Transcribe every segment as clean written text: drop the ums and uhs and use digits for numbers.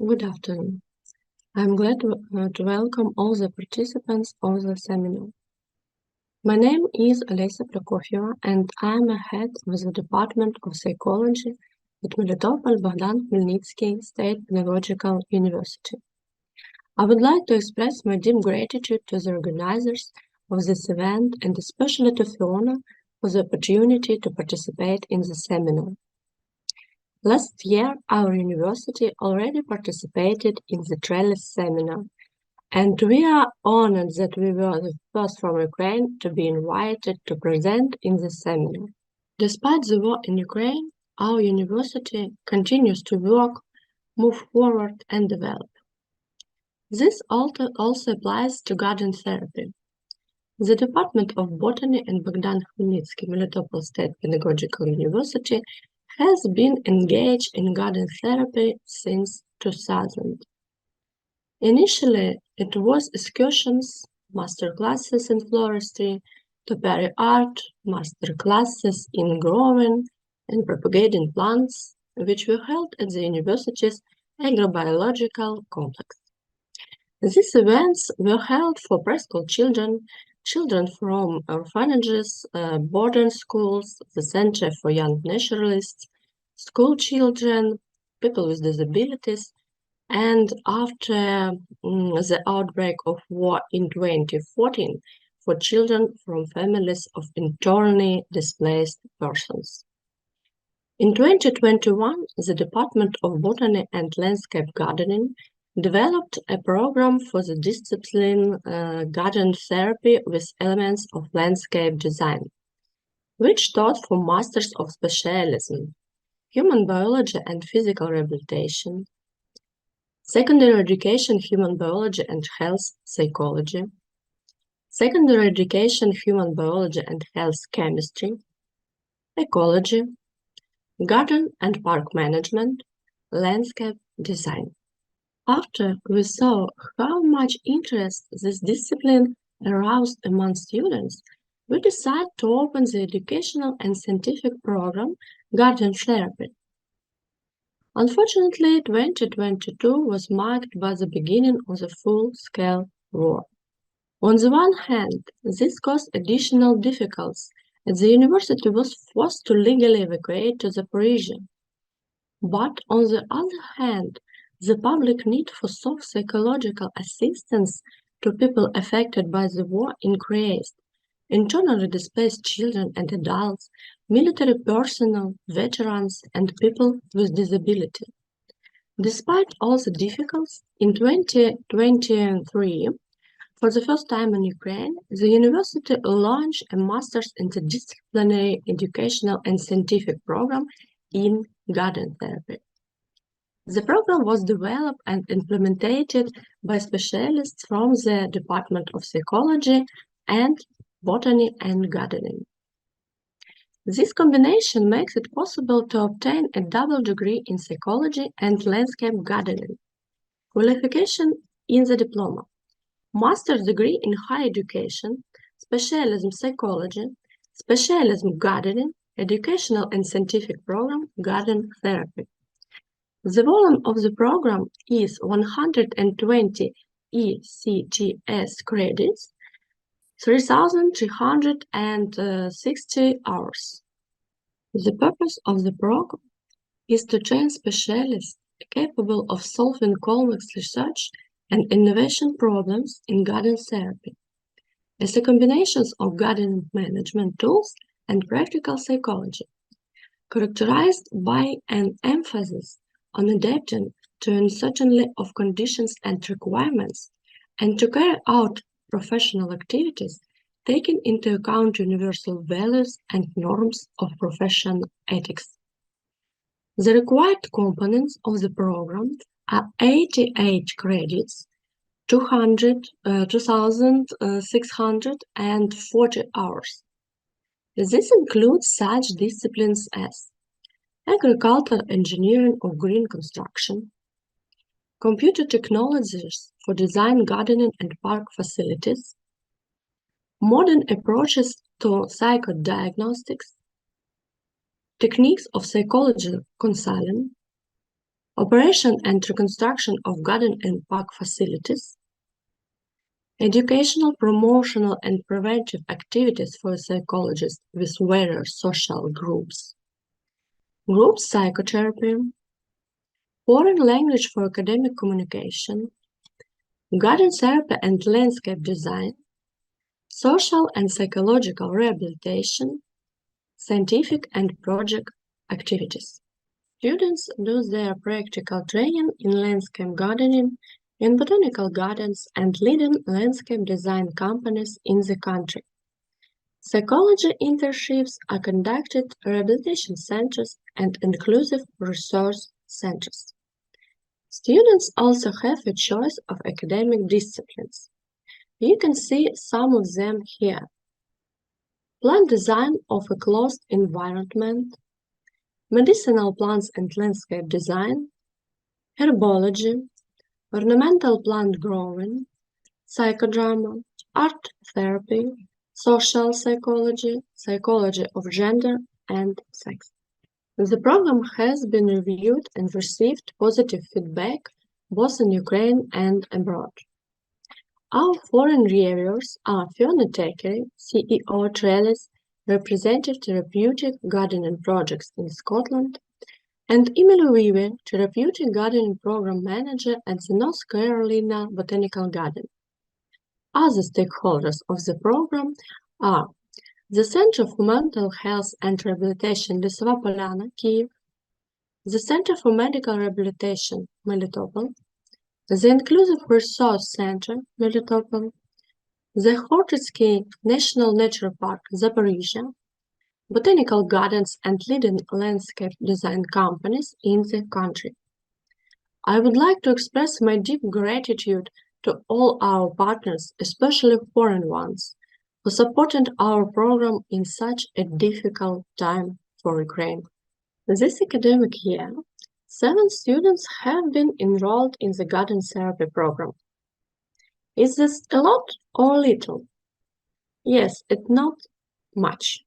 Good afternoon. I'm glad to welcome all the participants of the seminar. My name is Olesa Prokofyeva, and I'm a head of the Department of Psychology at Melitopol Bogdan Khmelnytsky State Pedagogical University. I would like to express my deep gratitude to the organizers of this event and especially to Fiona for the opportunity to participate in the seminar. Last year, our university already participated in the Trellis seminar, and we are honored that we were the first from Ukraine to be invited to present in the seminar. Despite the war in Ukraine, our university continues to work, move forward, and develop. This also applies to garden therapy. The Department of Botany and Bogdan Khmelnytsky Melitopol State Pedagogical University has been engaged in garden therapy since 2000. Initially, it was excursions, master classes in floristry, topiary art, master classes in growing and propagating plants, which were held at the university's agrobiological complex. These events were held for preschool children, children from orphanages, boarding schools, the Center for Young Naturalists, school children, people with disabilities, and after the outbreak of war in 2014, for children from families of internally displaced persons. In 2021, the Department of Botany and Landscape Gardening developed a program for the discipline garden therapy with elements of landscape design, which taught for masters of specialism, human biology and physical rehabilitation, secondary education, human biology and health psychology, secondary education, human biology and health chemistry, ecology, garden and park management, landscape design. After we saw how much interest this discipline aroused among students, we decided to open the educational and scientific program Garden Therapy. Unfortunately, 2022 was marked by the beginning of the full-scale war. On the one hand, this caused additional difficulties, as the university was forced to legally evacuate to Zaporizhia. But on the other hand, the public need for soft psychological assistance to people affected by the war increased. Internally displaced children and adults, military personnel, veterans, and people with disability. Despite all the difficulties, in 2023, for the first time in Ukraine, the university launched a master's interdisciplinary educational and scientific program in garden therapy. The program was developed and implemented by specialists from the Department of Psychology and Botany and Gardening. This combination makes it possible to obtain a double degree in psychology and landscape gardening, qualification in the diploma, master's degree in higher education, specialism psychology, specialism gardening, educational and scientific program garden therapy. The volume of the program is 120 ECTS credits, 3,360 hours. The purpose of the program is to train specialists capable of solving complex research and innovation problems in garden therapy, as a combination of garden management tools and practical psychology, characterized by an emphasis on adapting to uncertainty of conditions and requirements, and to carry out professional activities taking into account universal values and norms of professional ethics. The required components of the program are 88 credits, 2,640 hours. This includes such disciplines as agricultural engineering or green construction, computer technologies for design, gardening, and park facilities, modern approaches to psychodiagnostics, techniques of psychological counseling, operation and reconstruction of garden and park facilities, educational, promotional, and preventive activities for psychologists with various social groups, group psychotherapy, foreign language for academic communication, garden therapy and landscape design, social and psychological rehabilitation, scientific and project activities. Students do their practical training in landscape gardening, in botanical gardens, and leading landscape design companies in the country. Psychology internships are conducted at rehabilitation centers and inclusive resource centers. Students also have a choice of academic disciplines. You can see some of them here. Plant design of a closed environment, medicinal plants and landscape design, herbology, ornamental plant growing, psychodrama, art therapy, social psychology, psychology of gender and sex. The program has been reviewed and received positive feedback both in Ukraine and abroad. Our foreign reviewers are Fiona Thackeray, CEO Trellis, Representative Therapeutic Gardening Projects in Scotland, and Emily Weaver, Therapeutic Gardening Program Manager at the North Carolina Botanical Garden. Other stakeholders of the program are the Center for Mental Health and Rehabilitation Lisova Polyana, Kyiv, the Center for Medical Rehabilitation, Melitopol, the Inclusive Resource Center, Melitopol, the Hortitsky National Nature Park, Zaporizhia, botanical gardens and leading landscape design companies in the country. I would like to express my deep gratitude to all our partners, especially foreign ones, who supported our program in such a difficult time for Ukraine. This academic year, 7 students have been enrolled in the garden therapy program. Is this a lot or little? Yes, it's not much.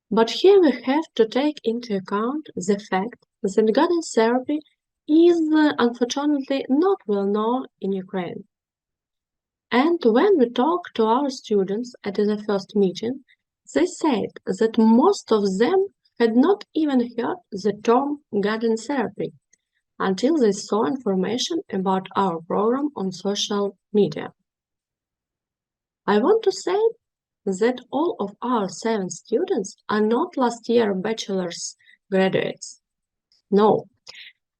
But here we have to take into account the fact that garden therapy is unfortunately not well known in Ukraine. And when we talked to our students at the first meeting, they said that most of them had not even heard the term garden therapy until they saw information about our program on social media. I want to say that all of our 7 students are not last year bachelor's graduates. No,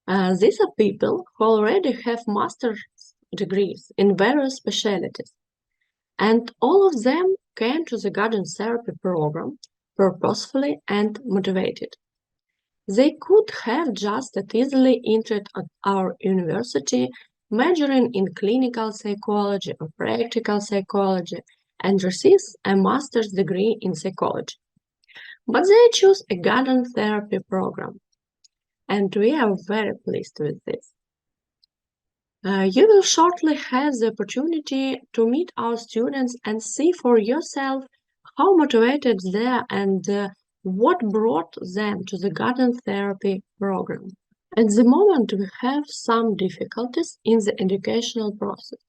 these are people who already have master's degrees in various specialties, and all of them came to the garden therapy program purposefully and motivated. They could have just as easily entered at our university, majoring in clinical psychology or practical psychology, and received a master's degree in psychology. But they chose a garden therapy program, and we are very pleased with this. You will shortly have the opportunity to meet our students and see for yourself how motivated they are and what brought them to the garden therapy program. At the moment, we have some difficulties in the educational process.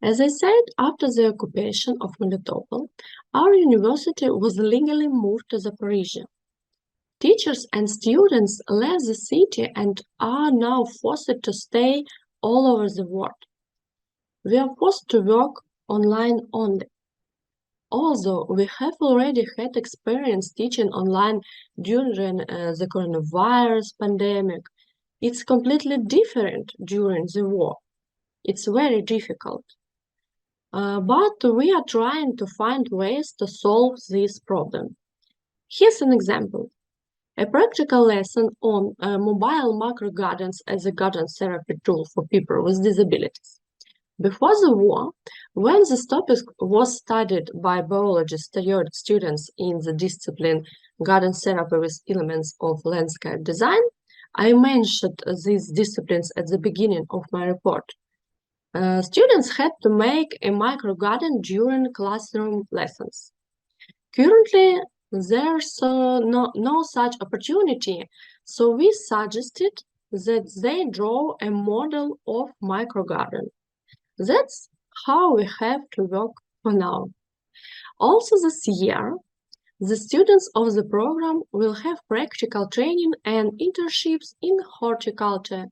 As I said, after the occupation of Melitopol, our university was legally moved to Zaporizhia. Teachers and students left the city and are now forced to stay all over the world. We are forced to work online only. Although we have already had experience teaching online during the coronavirus pandemic, it's completely different during the war. It's very difficult. But we are trying to find ways to solve this problem. Here's an example. A practical lesson on mobile macro gardens as a garden therapy tool for people with disabilities. Before the war, when this topic was studied by biology students in the discipline garden therapy with elements of landscape design, I mentioned these disciplines at the beginning of my report. Students had to make a micro garden during classroom lessons. Currently, there's no such opportunity, so we suggested that they draw a model of microgarden. That's how we have to work for now. Also this year, the students of the program will have practical training and internships in horticulture,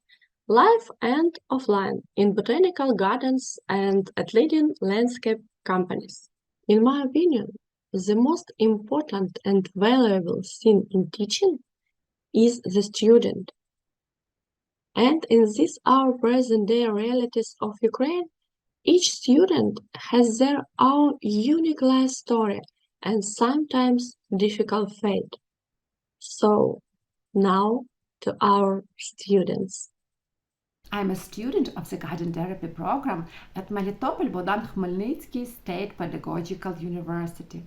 live and offline, in botanical gardens and at leading landscape companies. In my opinion, the most important and valuable thing in teaching is the student. And in this our present-day realities of Ukraine, each student has their own unique life story and sometimes difficult fate. So, now to our students. I'm a student of the garden therapy program at Melitopol Bogdan Khmelnytsky State Pedagogical University.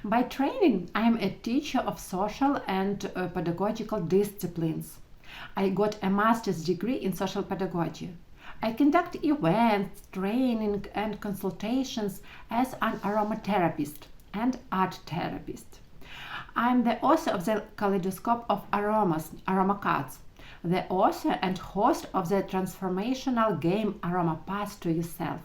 By training, I am a teacher of social and pedagogical disciplines. I got a master's degree in social pedagogy. I conduct events, training, and consultations as an aromatherapist and art therapist. I'm the author of the Kaleidoscope of Aromas, Aroma Cards, the author and host of the transformational game Aroma Path to Yourself.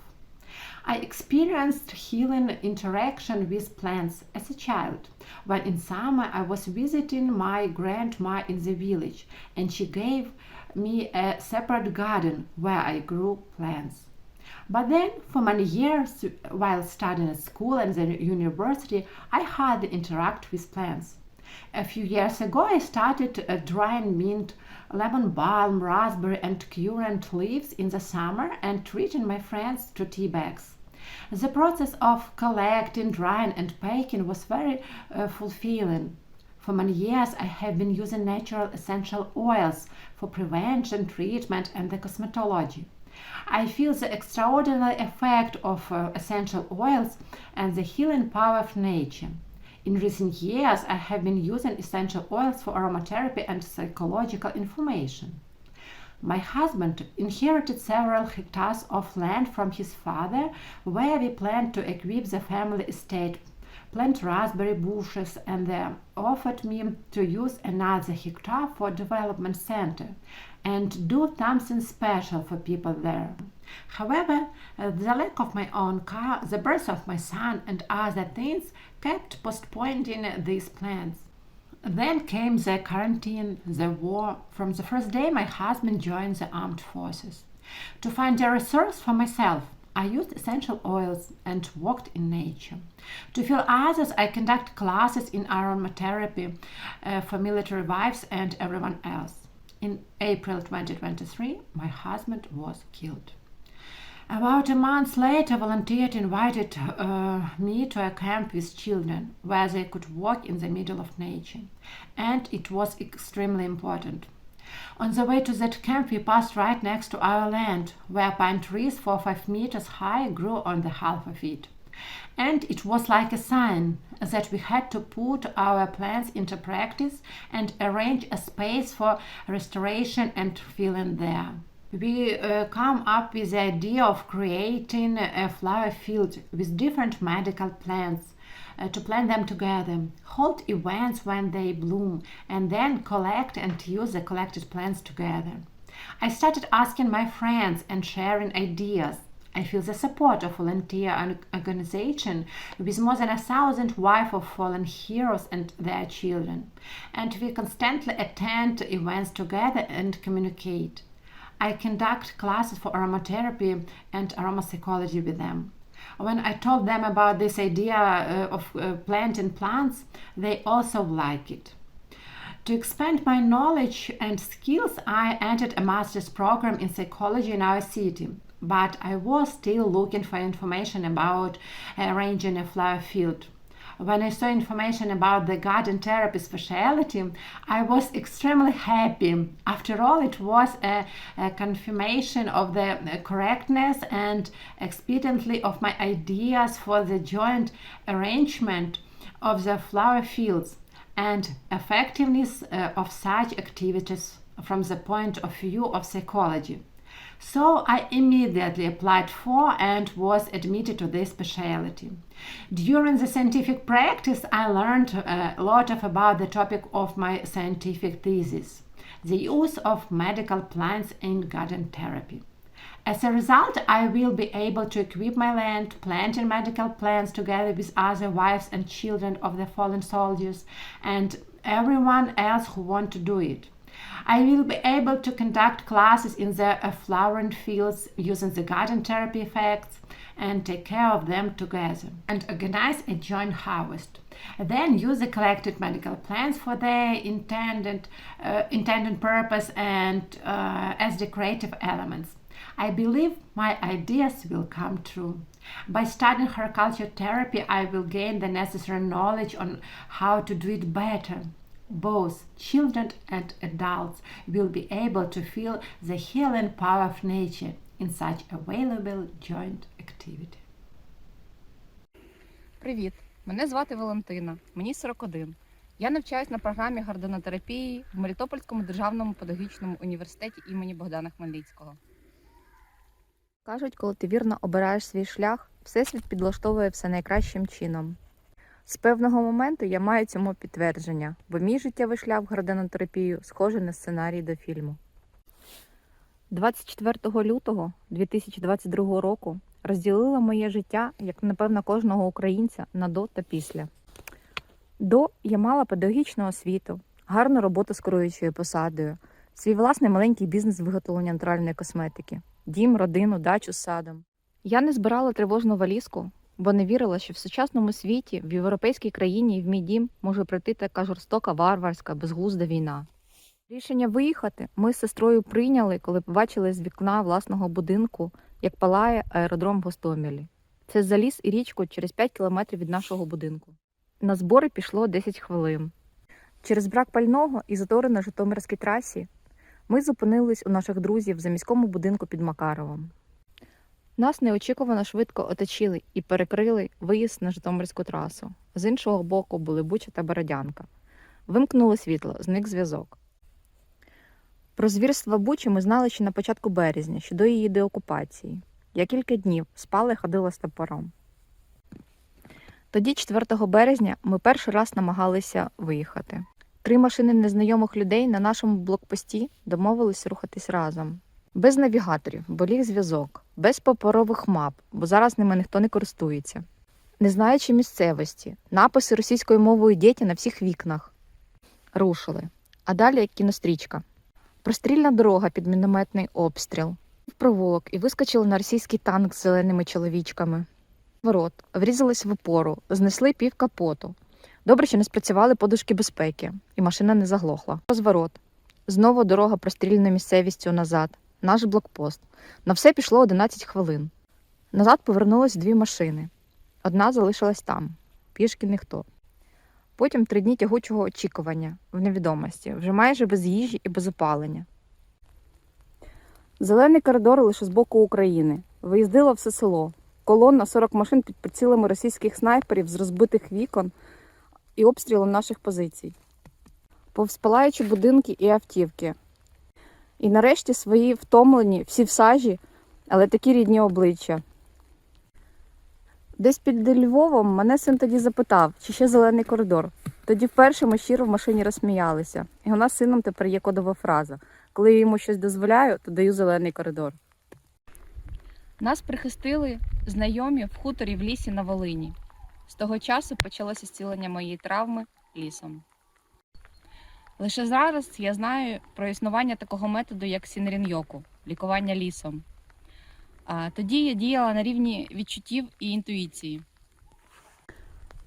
I experienced healing interaction with plants as a child, when in summer I was visiting my grandma in the village and she gave me a separate garden where I grew plants. But then, for many years, while studying at school and the university, I hardly interact with plants. A few years ago, I started drying mint, lemon balm, raspberry, and currant leaves in the summer and treating my friends to tea bags. The process of collecting, drying, and packing was very fulfilling. For many years, I have been using natural essential oils for prevention, treatment, and the cosmetology. I feel the extraordinary effect of essential oils and the healing power of nature. In recent years, I have been using essential oils for aromatherapy and psychological information. My husband inherited several hectares of land from his father, where we planned to equip the family estate, plant raspberry bushes, and they offered me to use another hectare for development center and do something special for people there. However, the lack of my own car, the birth of my son, and other things kept postponing these plans. Then came the quarantine, the war. From the first day, my husband joined the armed forces. To find a resource for myself, I used essential oils and walked in nature. To feel others, I conduct classes in aromatherapy for military wives and everyone else. In April 2023, my husband was killed. About a month later, volunteers invited me to a camp with children where they could walk in the middle of nature, and it was extremely important. On the way to that camp, we passed right next to our land, where pine trees 4 or 5 meters high grew on the half of it. And it was like a sign that we had to put our plans into practice and arrange a space for restoration and healing there. We come up with the idea of creating a flower field with different medical plants, to plant them together, hold events when they bloom, and then collect and use the collected plants together. I started asking my friends and sharing ideas. I feel the support of volunteer organization with more than 1,000 wives of fallen heroes and their children, and we constantly attend events together and communicate. I conduct classes for aromatherapy and aromapsychology with them. When I told them about this idea of planting plants, they also like it. To expand my knowledge and skills, I entered a master's program in psychology in our city, but I was still looking for information about arranging a flower field. When I saw information about the garden therapy specialty, I was extremely happy. After all, it was a confirmation of the correctness and expediency of my ideas for the joint arrangement of the flower fields and effectiveness of such activities from the point of view of psychology. So I immediately applied for and was admitted to this specialty. During the scientific practice, I learned a lot about the topic of my scientific thesis. the use of medical plants in garden therapy. As a result, I will be able to equip my land, planting medical plants together with other wives and children of the fallen soldiers and everyone else who want to do it. I will be able to conduct classes in the flowering fields using the garden therapy effects and take care of them together and organize a joint harvest. Then use the collected medical plants for their intended purpose and as decorative elements. I believe my ideas will come true. By studying horticulture therapy, I will gain the necessary knowledge on how to do it better. Both children and adults will be able to feel the healing power of nature in such a valuable joint activity. Привіт! Мене звати Валентина, мені 41. Я навчаюсь на програмі гарденотерапії в Мелітопольському державному педагогічному університеті імені Богдана Хмельницького. Кажуть, коли ти вірно обираєш свій шлях, Всесвіт підлаштовує все найкращим чином. З певного моменту я маю цьому підтвердження, бо мій життєвий шлях в гарденотерапію схожий на сценарій до фільму. 24 лютого 2022 року розділила моє життя, як, напевно, кожного українця, на до та після. До я мала педагогічну освіту, гарну роботу з керуючою посадою, свій власний маленький бізнес з виготовлення натуральної косметики, дім, родину, дачу з садом. Я не збирала тривожну валізку, бо не вірила, що в сучасному світі, в європейській країні і в мій дім може прийти така жорстока, варварська, безглузда війна. Рішення виїхати ми з сестрою прийняли, коли побачили з вікна власного будинку, як палає аеродром в Гостомелі. Це за ліс і річку через 5 кілометрів від нашого будинку. На збори пішло 10 хвилин. Через брак пального і затори на Житомирській трасі ми зупинились у наших друзів в заміському будинку під Макаровом. Нас неочікувано швидко оточили і перекрили виїзд на Житомирську трасу. З іншого боку були Буча та Бородянка. Вимкнули світло, зник зв'язок. Про звірства Бучі ми знали ще на початку березня, ще до її деокупації. Я кілька днів спала і ходила з топором. Тоді, 4 березня, ми перший раз намагалися виїхати. 3 машини незнайомих людей на нашому блокпості домовились рухатись разом. Без навігаторів, бо ліг зв'язок, без паперових мап, бо зараз ними ніхто не користується. Не знаючи місцевості, написи російською мовою «Діти» на всіх вікнах. Рушили. А далі як кінострічка. Прострільна дорога під мінометний обстріл. В провулок і вискочили на російський танк з зеленими чоловічками. Ворот, врізались в опору, знесли пів капоту. Добре, що не спрацювали подушки безпеки, і машина не заглохла. Розворот. Знову дорога прострільною місцевістю назад. Наш блокпост. На все пішло 11 хвилин. Назад повернулись 2 машини. Одна залишилась там. Пішки ніхто. Потім 3 дні тягучого очікування, в невідомості, вже майже без їжі і без опалення. Зелений коридор лише з боку України. Виїздило все село. Колонна 40 машин під прицілами російських снайперів з розбитих вікон і обстрілом наших позицій. Повз палаючі будинки і автівки. І нарешті свої втомлені, всі в сажі, але такі рідні обличчя. Десь під Львовом мене син тоді запитав, чи ще зелений коридор. Тоді вперше ми щиро в машині розсміялися. І у нас з сином тепер є кодова фраза. Коли я йому щось дозволяю, то даю зелений коридор. Нас прихистили знайомі в хуторі в лісі на Волині. З того часу почалося зцілення моєї травми лісом. Лише зараз я знаю про існування такого методу, як сінрін-йоку – лікування лісом. А тоді я діяла на рівні відчуттів і інтуїції.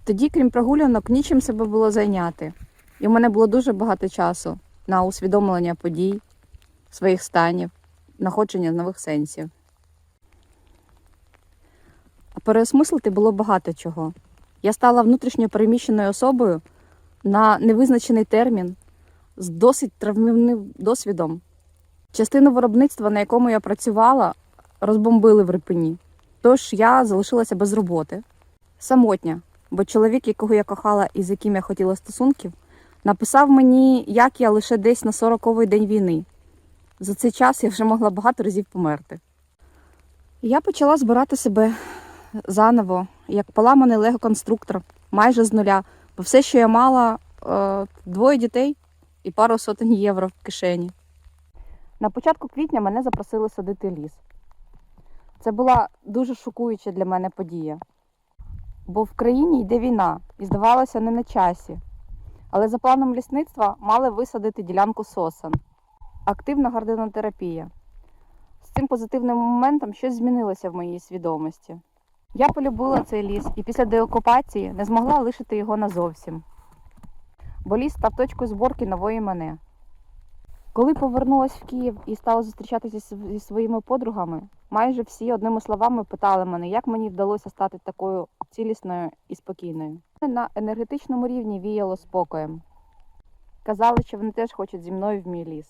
Тоді, крім прогулянок, нічим себе було зайняти. І в мене було дуже багато часу на усвідомлення подій, своїх станів, знаходження нових сенсів. А переосмислити було багато чого. Я стала внутрішньо переміщеною особою на невизначений термін, з досить травмівним досвідом. Частину виробництва, на якому я працювала, розбомбили в Ірпені. Тож я залишилася без роботи. Самотня, бо чоловік, якого я кохала і з яким я хотіла стосунків, написав мені, як я лише десь на 40-й день війни. За цей час я вже могла багато разів померти. Я почала збирати себе заново, як поламаний лего-конструктор, майже з нуля. Бо все, що я мала, 2 дітей і пару сотень євро в кишені. На початку квітня мене запросили садити ліс. Це була дуже шокуюча для мене подія. Бо в країні йде війна і, здавалося, не на часі. Але за планом лісництва мали висадити ділянку сосен. Активна гарденотерапія. З цим позитивним моментом щось змінилося в моїй свідомості. Я полюбила цей ліс і після деокупації не змогла лишити його назовсім. Бо ліс став точкою зборки нової мене. Коли повернулась в Київ і стала зустрічатися зі своїми подругами, майже всі одними словами питали мене, як мені вдалося стати такою цілісною і спокійною. На енергетичному рівні віяло спокоєм. Казали, що вони теж хочуть зі мною в мій ліс.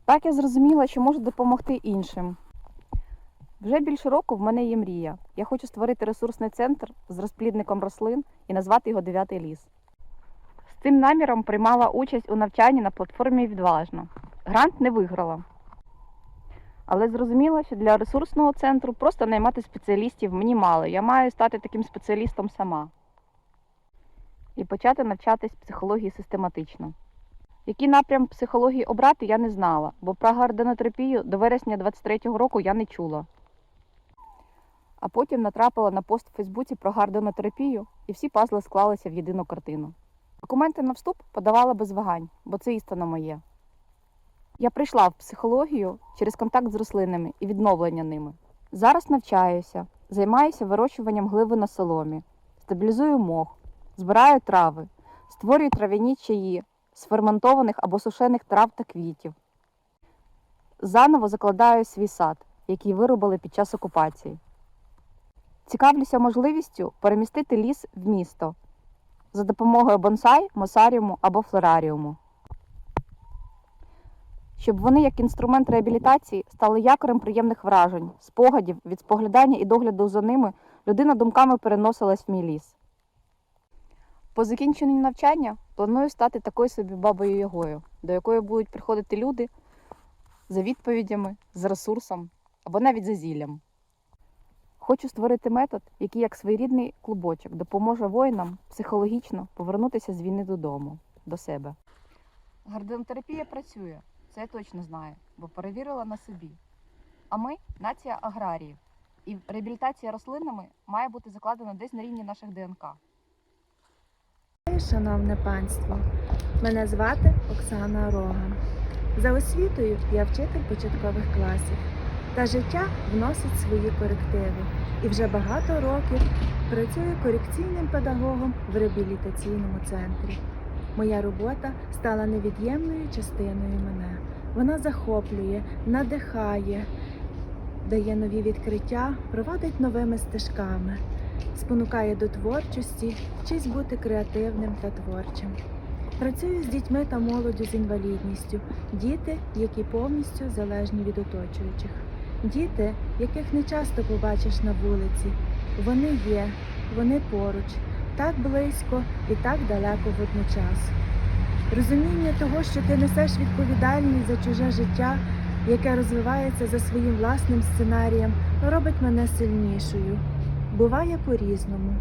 Так я зрозуміла, що можу допомогти іншим. Вже більше року в мене є мрія. Я хочу створити ресурсний центр з розплідником рослин і назвати його «9-й ліс». З цим наміром приймала участь у навчанні на платформі «Відважно». Грант не виграла. Але зрозуміла, що для ресурсного центру просто наймати спеціалістів мені мало. Я маю стати таким спеціалістом сама. І почати навчатись психології систематично. Який напрям психології обрати, я не знала, бо про гарденотерапію до вересня 23-го року я не чула. А потім натрапила на пост у Фейсбуці про гарденотерапію, і всі пазли склалися в єдину картину. Документи на вступ подавала без вагань, бо це істинно моє. Я прийшла в психологію через контакт з рослинами і відновлення ними. Зараз навчаюся, займаюся вирощуванням гливи на соломі, стабілізую мох, збираю трави, створюю трав'яні чаї з ферментованих або сушених трав та квітів. Заново закладаю свій сад, який вирубали під час окупації. Цікавлюся можливістю перемістити ліс в місто за допомогою бонсай, мосаріуму або флораріуму. Щоб вони, як інструмент реабілітації, стали якорем приємних вражень, спогадів, від споглядання і догляду за ними людина думками переносилась в мій ліс. По закінченню навчання планую стати такою собі бабою-ягою, до якої будуть приходити люди за відповідями, з ресурсом або навіть за зіллям. Хочу створити метод, який як своєрідний клубочок допоможе воїнам психологічно повернутися з війни додому, до себе. Гарденотерапія працює, це я точно знаю, бо перевірила на собі. А ми – нація аграріїв, і реабілітація рослинами має бути закладена десь на рівні наших ДНК. Шановне панство, мене звати Оксана Роган. За освітою я вчитель початкових класів. Та життя вносить свої корективи. І вже багато років працюю корекційним педагогом в реабілітаційному центрі. Моя робота стала невід'ємною частиною мене. Вона захоплює, надихає, дає нові відкриття, проводить новими стежками, спонукає до творчості, вчить бути креативним та творчим. Працюю з дітьми та молоддю з інвалідністю, діти, які повністю залежні від оточуючих. Діти, яких не часто побачиш на вулиці. Вони є, вони поруч, так близько і так далеко водночас. Розуміння того, що ти несеш відповідальність за чуже життя, яке розвивається за своїм власним сценарієм, робить мене сильнішою. Буває по-різному.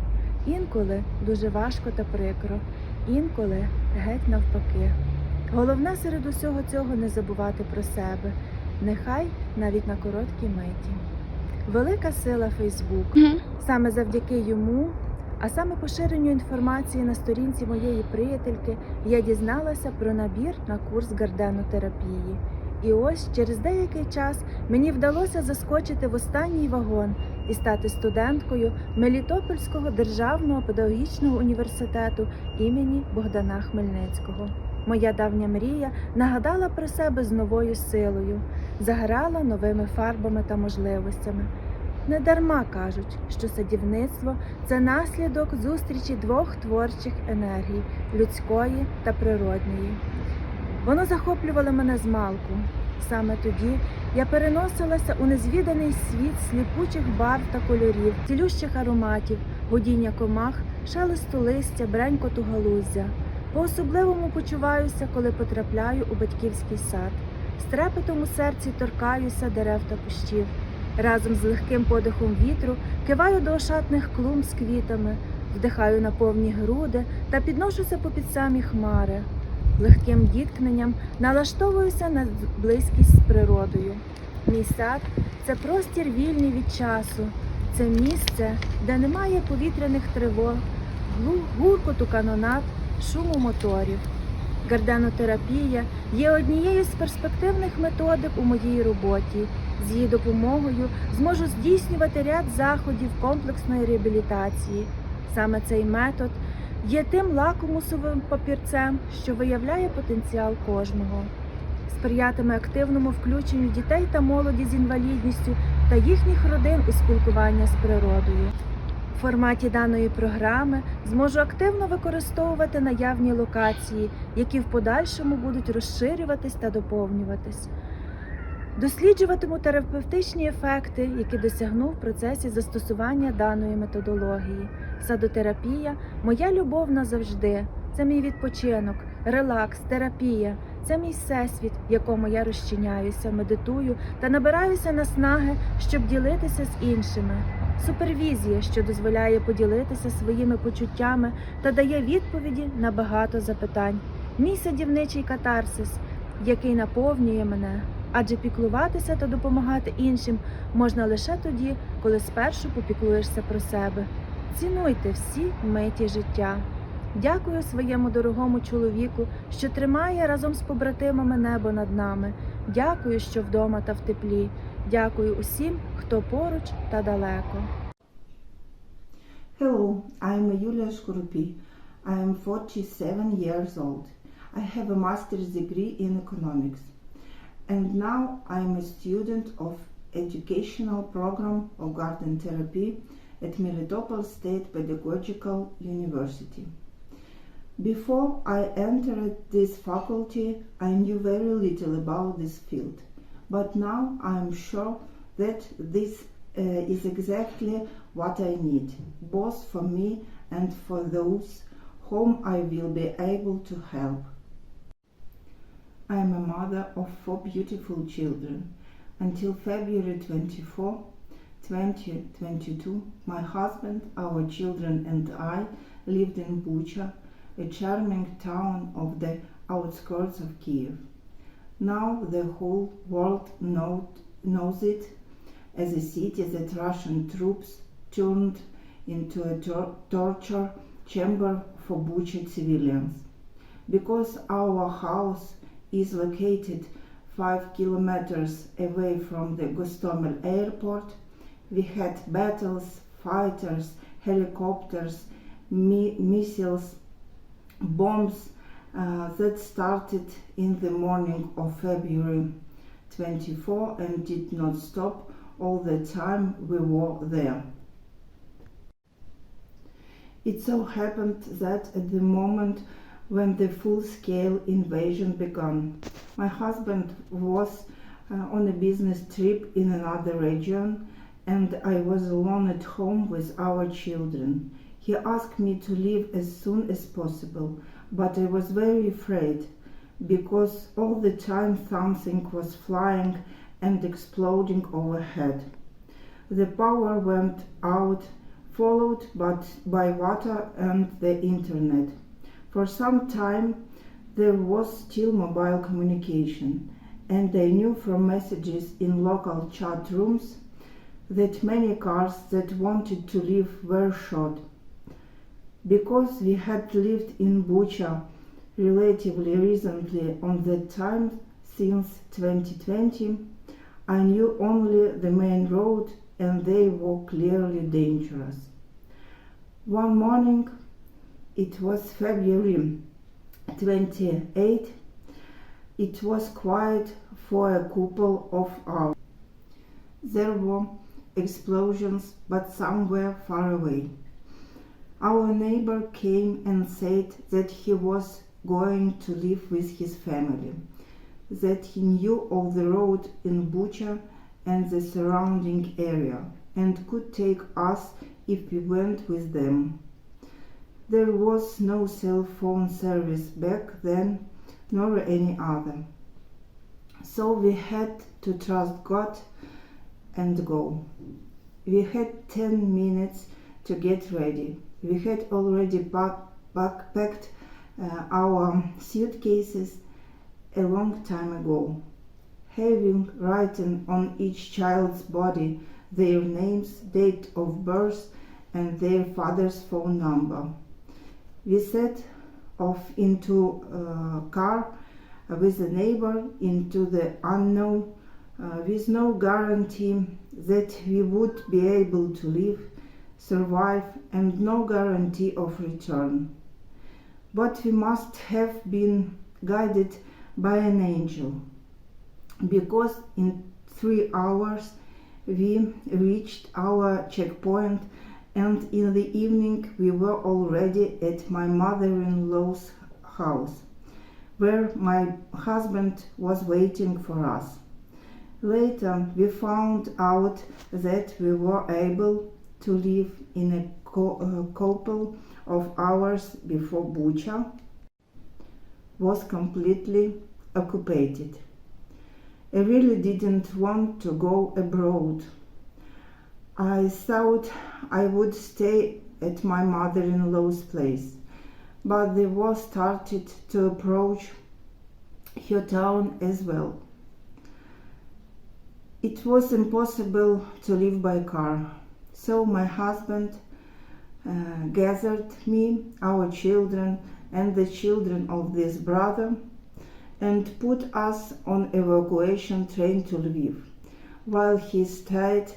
Інколи дуже важко та прикро, інколи геть навпаки. Головне серед усього цього не забувати про себе, нехай навіть на короткій миті. Велика сила Фейсбуку. Саме завдяки йому, а саме поширенню інформації на сторінці моєї приятельки, я дізналася про набір на курс гарденотерапії. І ось через деякий час мені вдалося заскочити в останній вагон і стати студенткою Мелітопольського державного педагогічного університету імені Богдана Хмельницького. Моя давня мрія нагадала про себе з новою силою, заграла новими фарбами та можливостями. Недарма кажуть, що садівництво – це наслідок зустрічі двох творчих енергій – людської та природної. Воно захоплювало мене змалку. Саме тоді я переносилася у незвіданий світ сліпучих барв та кольорів, цілющих ароматів, гудіння комах, шелесту листя, бренькоту галуздя. По-особливому почуваюся, коли потрапляю у батьківський сад. З трепетом у серці торкаюся дерев та кущів. Разом з легким подихом вітру киваю до ошатних клумб з квітами, вдихаю на повні груди та підношуся попід самі хмари. легким діткненням налаштовуюся на близькість з природою. Мій сад – це простір вільний від часу, це місце, де немає повітряних тривог, гуркоту канонад, шуму моторів. Гарденотерапія є однією з перспективних методик у моїй роботі. З її допомогою зможу здійснювати ряд заходів комплексної реабілітації. Саме цей метод є тим лакмусовим папірцем, що виявляє потенціал кожного. Сприятиме активному включенню дітей та молоді з інвалідністю та їхніх родин у спілкування з природою. В форматі даної програми зможу активно використовувати наявні локації, які в подальшому будуть розширюватись та доповнюватись. Досліджуватиму терапевтичні ефекти, які досягну в процесі застосування даної методології. Садотерапія – моя любов назавжди. Це мій відпочинок, релакс, терапія. Це мій всесвіт, в якому я розчиняюся, медитую та набираюся наснаги, щоб ділитися з іншими. Супервізія, що дозволяє поділитися своїми почуттями та дає відповіді на багато запитань. Мій садівничий катарсис, який наповнює мене. Адже піклуватися та допомагати іншим можна лише тоді, коли спершу попіклуєшся про себе. Цінуйте всі миті життя. Дякую своєму дорогому чоловіку, що тримає разом з побратимами небо над нами. Дякую, що вдома та в теплі. Дякую усім, хто поруч та далеко. Hello, I'm Yulia Shkurupi. I am 47 years old. I have a master's degree in economics. And now I'm a student of educational program of garden therapy at Melitopol State Pedagogical University. Before I entered this faculty, I knew very little about this field, but now I'm sure that this is exactly what I need, both for me and for those whom I will be able to help. I am a mother of 4 beautiful children. Until February 24, 2022, my husband, our children and I lived in Bucha, a charming town of the outskirts of Kiev. Now the whole world knows it as a city that Russian troops turned into a torture chamber for Bucha civilians. Because our house is located 5 kilometers away from the Gostomel airport, we had battles, fighters, helicopters, missiles, bombs that started in the morning of February 24 and did not stop all the time we were there. It so happened that at the moment when the full-scale invasion began, my husband was on a business trip in another region and I was alone at home with our children. He asked me to leave as soon as possible, but I was very afraid because all the time something was flying and exploding overhead. The power went out, followed by water and the internet. For some time there was still mobile communication, and I knew from messages in local chat rooms that many cars that wanted to leave were shot. Because we had lived in Bucha relatively recently on that time, since 2020, I knew only the main road and they were clearly dangerous. One morning, it was February 28, it was quiet for a couple of hours. There were explosions, but somewhere far away. Our neighbor came and said that he was going to live with his family, that he knew of the road in Bucha and the surrounding area, and could take us if we went with them. There was no cell phone service back then, nor any other. So we had to trust God and go. We had 10 minutes to get ready. We had already packed our suitcases a long time ago, having written on each child's body their names, date of birth, and their father's phone number. We set off into a car with a neighbor into the unknown, with no guarantee that we would be able to live, survive, and no guarantee of return. But we must have been guided by an angel, because in 3 hours we reached our checkpoint, and in the evening we were already at my mother-in-law's house, where my husband was waiting for us. Later we found out that we were able to live in a couple of hours before Bucha was completely occupied. I really didn't want to go abroad. I thought I would stay at my mother-in-law's place, but the war started to approach her town as well. It was impossible to live by car, so my husband gathered me, our children, and the children of this brother, and put us on evacuation train to Lviv, while he stayed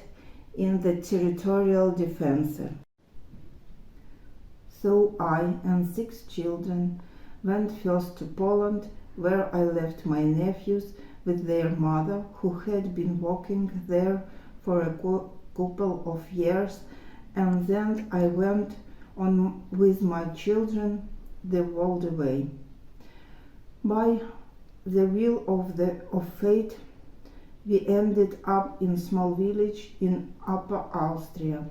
in the territorial defense. So I and 6 children went first to Poland, where I left my nephews with their mother, who had been working there for a couple of years, and then I went on with my children the world away. By the will of fate, we ended up in a small village in Upper Austria,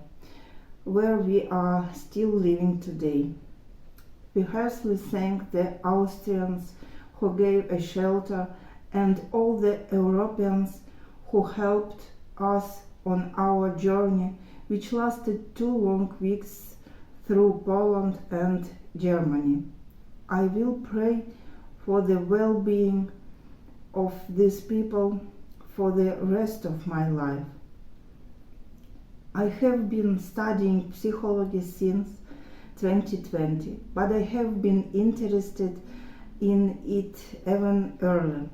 where we are still living today. We heartily thank the Austrians who gave a shelter and all the Europeans who helped us on our journey, which lasted 2 long weeks through Poland and Germany. I will pray for the well-being of these people for the rest of my life. I have been studying psychology since 2020, but I have been interested in it even earlier.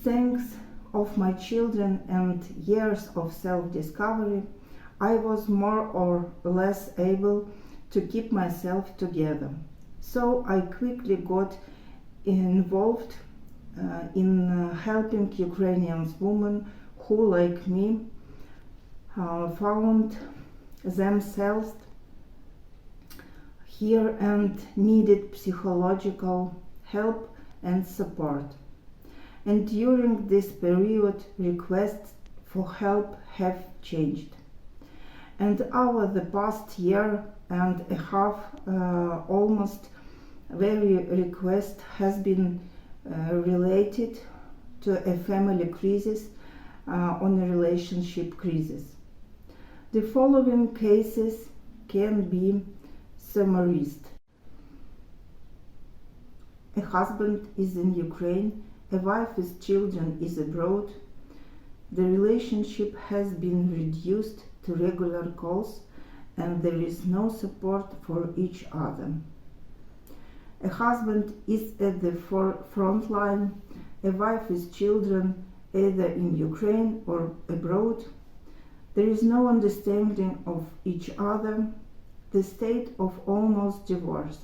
Thanks of my children and years of self-discovery, I was more or less able to keep myself together. So I quickly got involved in helping Ukrainian women who, like me, found themselves here and needed psychological help and support. And during this period, requests for help have changed. And over the past year and a half, almost every request has been related to a family crisis on a relationship crisis. The following cases can be summarized. A husband is in Ukraine, a wife with children is abroad, the relationship has been reduced to regular calls and there is no support for each other. A husband is at the front line, a wife with children either in Ukraine or abroad. There is no understanding of each other, the state of almost divorce.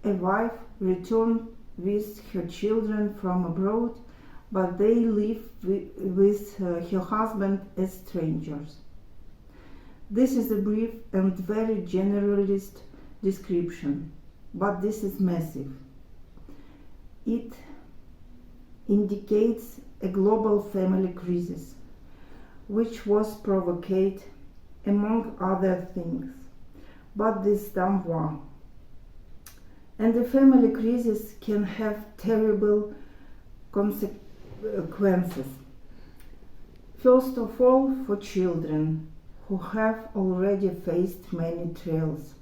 A wife returned with her children from abroad, but they live with her husband as strangers. This is a brief and very generalist description, but this is massive. It indicates a global family crisis, which was provoked, among other things, but this damn war. And the family crisis can have terrible consequences. First of all, for children who have already faced many trials.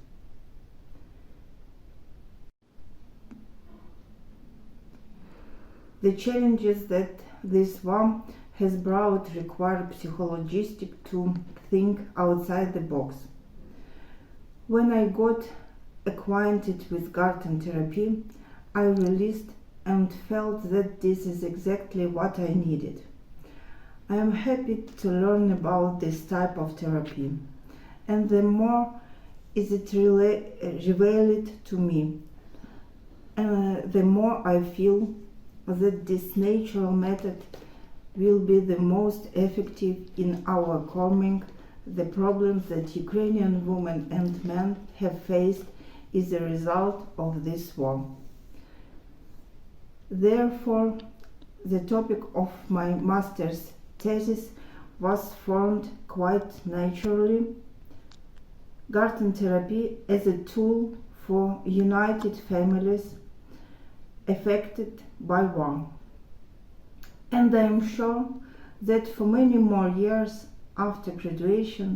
The challenges that this war has brought require psychologists to think outside the box. When I got acquainted with garden therapy, I realized and felt that this is exactly what I needed. I am happy to learn about this type of therapy, and the more is it revealed to me, the more I feel that this natural method will be the most effective in overcoming the problems that Ukrainian women and men have faced as a result of this war. Therefore, the topic of my master's thesis was formed quite naturally: garden therapy as a tool for united families affected by war. And I am sure that for many more years after graduation,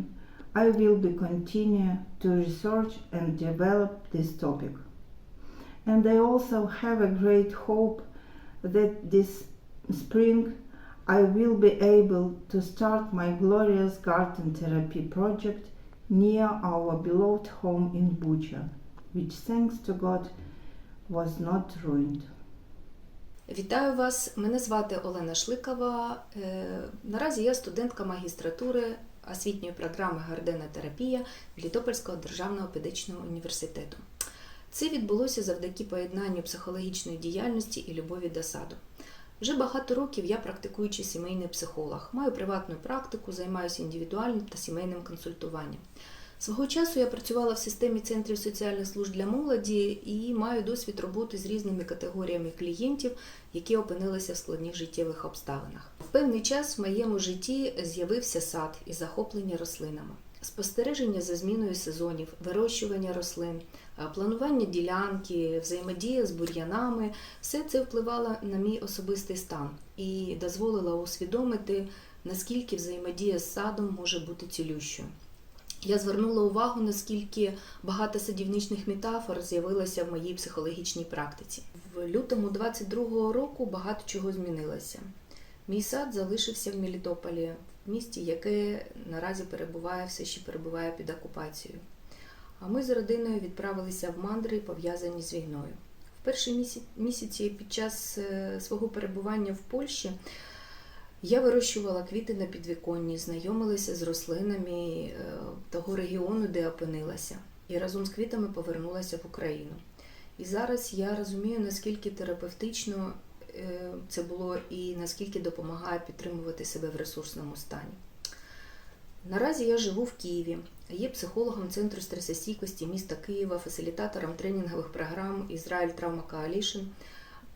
I will be continue to research and develop this topic. And I also have a great hope that this spring I will be able to start my glorious garden therapy project near our beloved home in Bucha, which, thanks to God, was not ruined. Вітаю вас, мене звати Олена Шликова. Наразі я студентка магістратури освітньої програми «Гарденотерапія» Мелітопольського державного педагогічного університету. Це відбулося завдяки поєднанню психологічної діяльності і любові до саду. Вже багато років я практикуючий сімейний психолог, маю приватну практику, займаюся індивідуальним та сімейним консультуванням. Свого часу я працювала в системі центрів соціальних служб для молоді і маю досвід роботи з різними категоріями клієнтів, які опинилися в складних життєвих обставинах. В певний час в моєму житті з'явився сад і захоплення рослинами. Спостереження за зміною сезонів, вирощування рослин, планування ділянки, взаємодія з бур'янами – все це впливало на мій особистий стан і дозволило усвідомити, наскільки взаємодія з садом може бути цілющою. Я звернула увагу, наскільки багато садівничних метафор з'явилося в моїй психологічній практиці. В лютому 22-го року багато чого змінилося. Мій сад залишився в Мелітополі, в місті, яке наразі все ще перебуває під окупацією. А ми з родиною відправилися в мандри, пов'язані з війною. В перші місяці під час свого перебування в Польщі я вирощувала квіти на підвіконні, знайомилася з рослинами того регіону, де опинилася, і разом з квітами повернулася в Україну. І зараз я розумію, наскільки терапевтично це було і наскільки допомагає підтримувати себе в ресурсному стані. Наразі я живу в Києві, є психологом Центру стресостійкості міста Києва, фасилітатором тренінгових програм Ізраїль Trauma Coalition.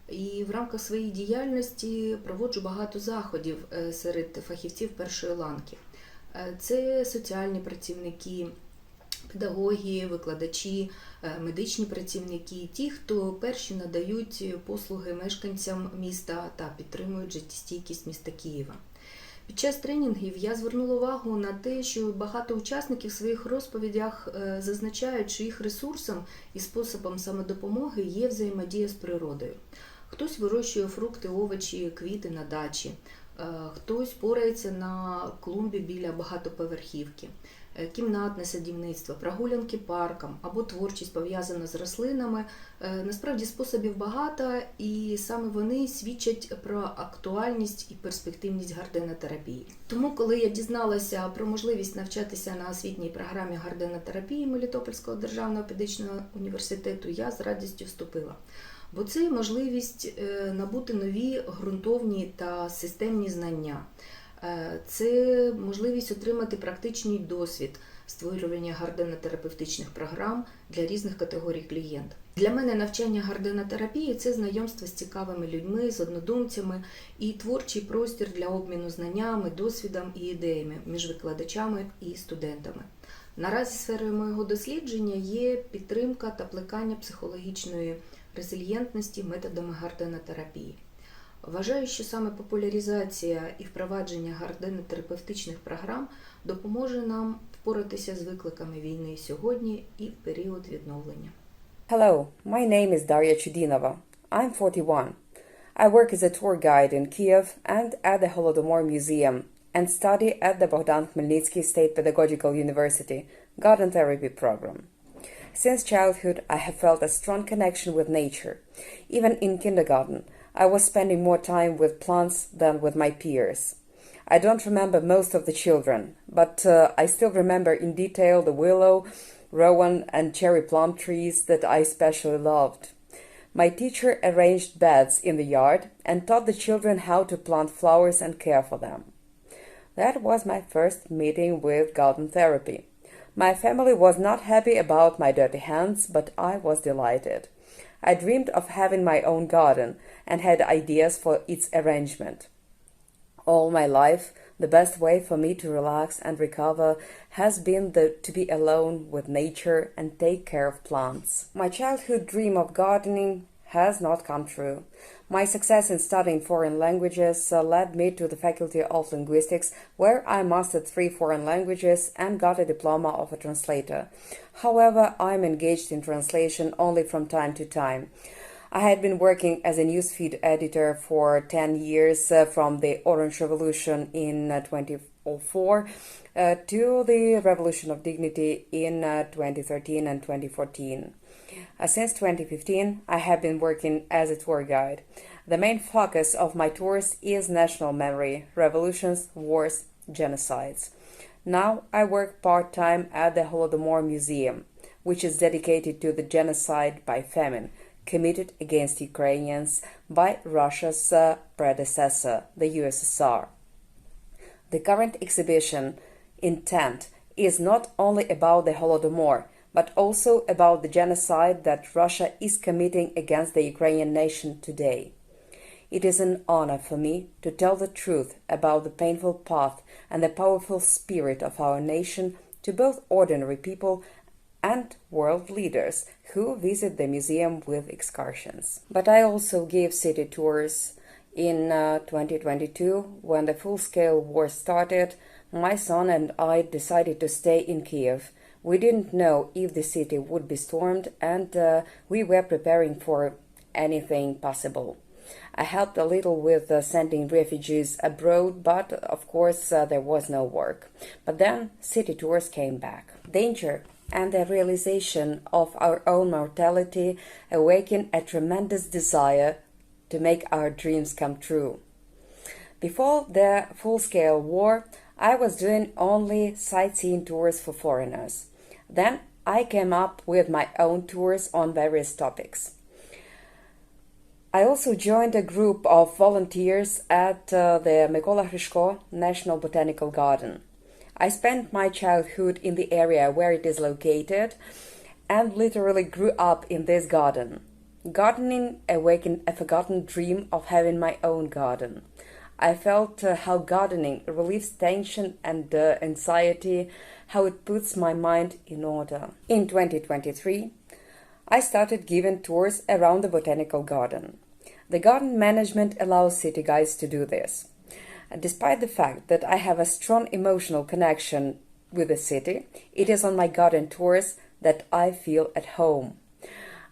І в рамках своєї діяльності проводжу багато заходів серед фахівців першої ланки. Це соціальні працівники, педагоги, викладачі, медичні працівники, ті, хто перші надають послуги мешканцям міста та підтримують життєстійкість міста Києва. Під час тренінгів я звернула увагу на те, що багато учасників в своїх розповідях зазначають, що їх ресурсом і способом самодопомоги є взаємодія з природою. Хтось вирощує фрукти, овочі, квіти на дачі, хтось порається на клумбі біля багатоповерхівки, кімнатне садівництво, прогулянки парком або творчість пов'язана з рослинами. Насправді способів багато, і саме вони свідчать про актуальність і перспективність гарденотерапії. Тому, коли я дізналася про можливість навчатися на освітній програмі гарденотерапії Мелітопольського державного педагогічного університету, я з радістю вступила. Бо це можливість набути нові ґрунтовні та системні знання. Це можливість отримати практичний досвід створювання гарденотерапевтичних програм для різних категорій клієнтів. Для мене навчання гарденотерапії – це знайомство з цікавими людьми, з однодумцями і творчий простір для обміну знаннями, досвідом і ідеями між викладачами і студентами. Наразі сферою моєго дослідження є підтримка та плекання психологічної резильєнтності методами гарденотерапії. Вважаю, що саме популяризація і впровадження гарденотерапевтичних програм допоможе нам впоратися з викликами війни сьогодні і в період відновлення. Hello, my name is Daria Chudinova. I'm 41. I work as a tour guide in Kiev and at the Holodomor Museum and study at the Bogdan Khmelnytsky State Pedagogical University Garden Therapy Program. Since childhood, I have felt a strong connection with nature. Even in kindergarten, I was spending more time with plants than with my peers. I don't remember most of the children, but I still remember in detail the willow, rowan, and cherry plum trees that I especially loved. My teacher arranged beds in the yard and taught the children how to plant flowers and care for them. That was my first meeting with garden therapy. My family was not happy about my dirty hands, but I was delighted. I dreamed of having my own garden and had ideas for its arrangement. All my life, the best way for me to relax and recover has been to be alone with nature and take care of plants. My childhood dream of gardening has not come true. My success in studying foreign languages led me to the Faculty of Linguistics, where I mastered 3 foreign languages and got a diploma of a translator. However, I am engaged in translation only from time to time. I had been working as a newsfeed editor for 10 years from the Orange Revolution in 2004 to the Revolution of Dignity in 2013 and 2014. Since 2015, I have been working as a tour guide. The main focus of my tours is national memory, revolutions, wars, genocides. Now I work part-time at the Holodomor Museum, which is dedicated to the genocide by famine committed against Ukrainians by Russia's predecessor, the USSR. The current exhibition, Intent, is not only about the Holodomor, but also about the genocide that Russia is committing against the Ukrainian nation today. It is an honor for me to tell the truth about the painful path and the powerful spirit of our nation to both ordinary people and world leaders who visit the museum with excursions. But I also gave city tours. In 2022, when the full-scale war started, my son and I decided to stay in Kiev. We didn't know if the city would be stormed, and we were preparing for anything possible. I helped a little with sending refugees abroad, but of course there was no work. But then city tours came back. Danger and the realization of our own mortality awaken a tremendous desire to make our dreams come true. Before the full-scale war, I was doing only sightseeing tours for foreigners. Then I came up with my own tours on various topics. I also joined a group of volunteers at the Mykola Hryshko National Botanical Garden. I spent my childhood in the area where it is located and literally grew up in this garden. Gardening awakened a forgotten dream of having my own garden. I felt how gardening relieves tension and anxiety, how it puts my mind in order. In 2023, I started giving tours around the botanical garden. The garden management allows city guides to do this. Despite the fact that I have a strong emotional connection with the city, it is on my garden tours that I feel at home.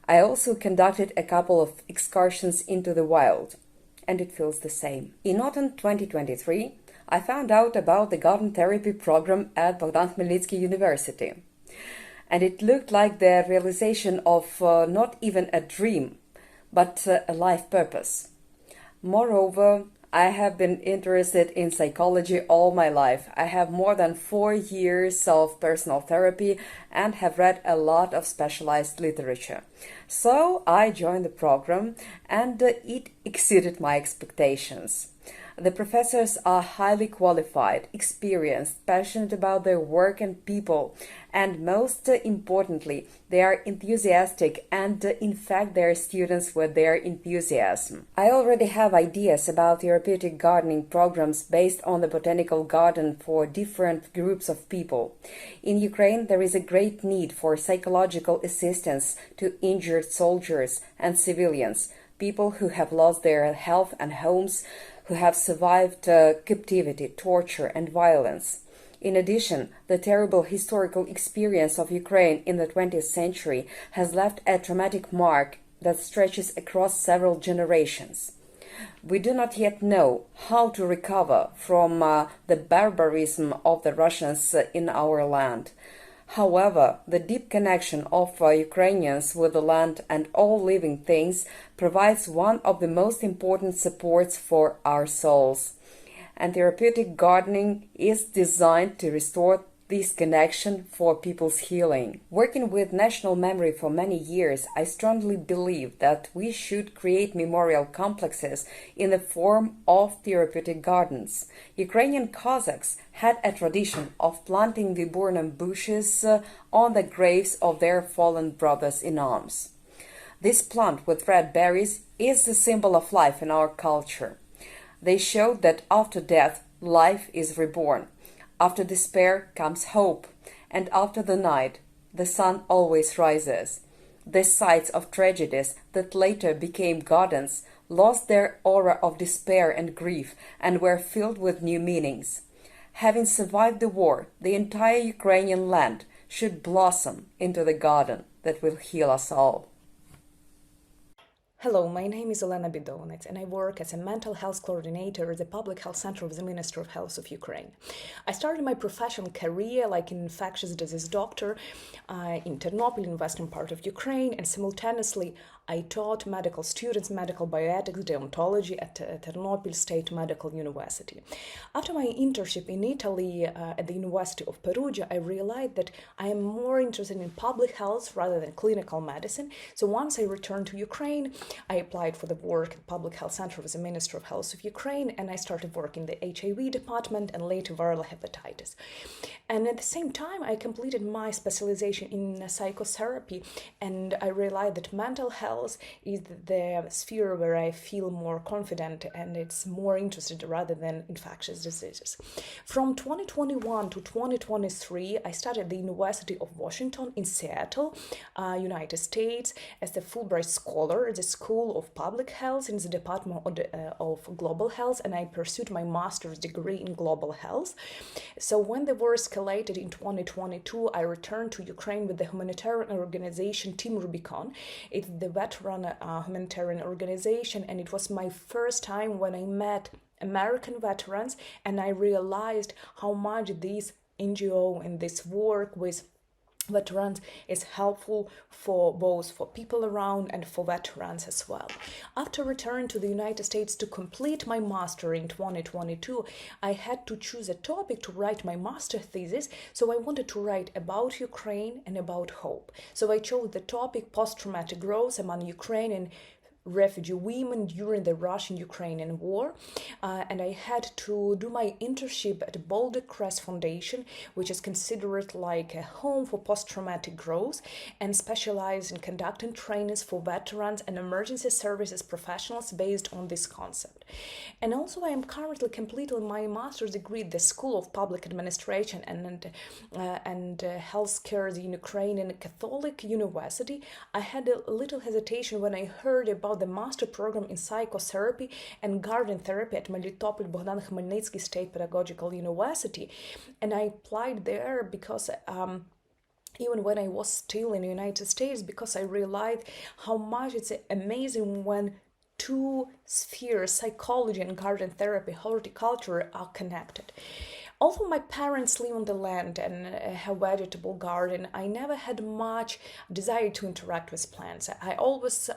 I also conducted a couple of excursions into the wild, and it feels the same. In autumn 2023, I found out about the garden therapy program at Bogdan Khmelnytsky University. And it looked like the realization of not even a dream, but a life purpose. Moreover, I have been interested in psychology all my life. I have more than 4 years of personal therapy and have read a lot of specialized literature. So I joined the program and it exceeded my expectations. The professors are highly qualified, experienced, passionate about their work and people, and most importantly, they are enthusiastic and infect their students with their enthusiasm. I already have ideas about therapeutic gardening programs based on the botanical garden for different groups of people. In Ukraine, there is a great need for psychological assistance to injured soldiers and civilians, people who have lost their health and homes, who have survived captivity, torture, and violence. In addition, the terrible historical experience of Ukraine in the 20th century has left a traumatic mark that stretches across several generations. We do not yet know how to recover from the barbarism of the Russians in our land. However, the deep connection of Ukrainians with the land and all living things provides one of the most important supports for our souls. And therapeutic gardening is designed to restore this connection for people's healing. Working with national memory for many years, I strongly believe that we should create memorial complexes in the form of therapeutic gardens. Ukrainian Cossacks had a tradition of planting viburnum bushes on the graves of their fallen brothers in arms. This plant with red berries is the symbol of life in our culture. They showed that after death, life is reborn. After despair comes hope, and after the night, the sun always rises. The sites of tragedies that later became gardens lost their aura of despair and grief and were filled with new meanings. Having survived the war, the entire Ukrainian land should blossom into the garden that will heal us all. Hello, my name is Elena Bidonets, and I work as a mental health coordinator at the Public Health Center of the Ministry of Health of Ukraine. I started my professional career like an infectious disease doctor in Ternopil, in western part of Ukraine, and simultaneously I taught medical students medical bioethics deontology at Ternopil State Medical University. After my internship in Italy at the University of Perugia, I realized that I am more interested in public health rather than clinical medicine. So once I returned to Ukraine, I applied for the work at Public Health Center of the Ministry of Health of Ukraine, and I started working in the HIV department and later viral hepatitis. And at the same time, I completed my specialization in psychotherapy, and I realized that mental health is the sphere where I feel more confident and it's more interested rather than infectious diseases. From 2021 to 2023, I studied at the University of Washington in Seattle, United States, as the Fulbright Scholar at the School of Public Health in the Department of Global Health, and I pursued my master's degree in global health. So when the war escalated in 2022, I returned to Ukraine with the humanitarian organization Team Rubicon. It's the veteran humanitarian organization, and it was my first time when I met American veterans, and I realized how much this NGO and this work with veterans is helpful for both for people around and for veterans as well. After returning to the United States to complete my master in 2022, I had to choose a topic to write my master thesis, so I wanted to write about Ukraine and about hope. So I chose the topic post-traumatic growth among Ukrainian refugee women during the Russian-Ukrainian war, and I had to do my internship at the Boulder Crest Foundation, which is considered like a home for post-traumatic growth and specialize in conducting trainings for veterans and emergency services professionals based on this concept. And also I am currently completing my master's degree at the School of Public Administration and Healthcare at the Ukrainian Catholic University. I had a little hesitation when I heard about the master program in psychotherapy and garden therapy at Melitopol Bogdan Khmelnytsky State Pedagogical University, and I applied there because even when I was still in the United States, because I realized how much it's amazing when two spheres, psychology and garden therapy, horticulture, are connected. Although my parents live on the land and have vegetable garden, I never had much desire to interact with plants. I always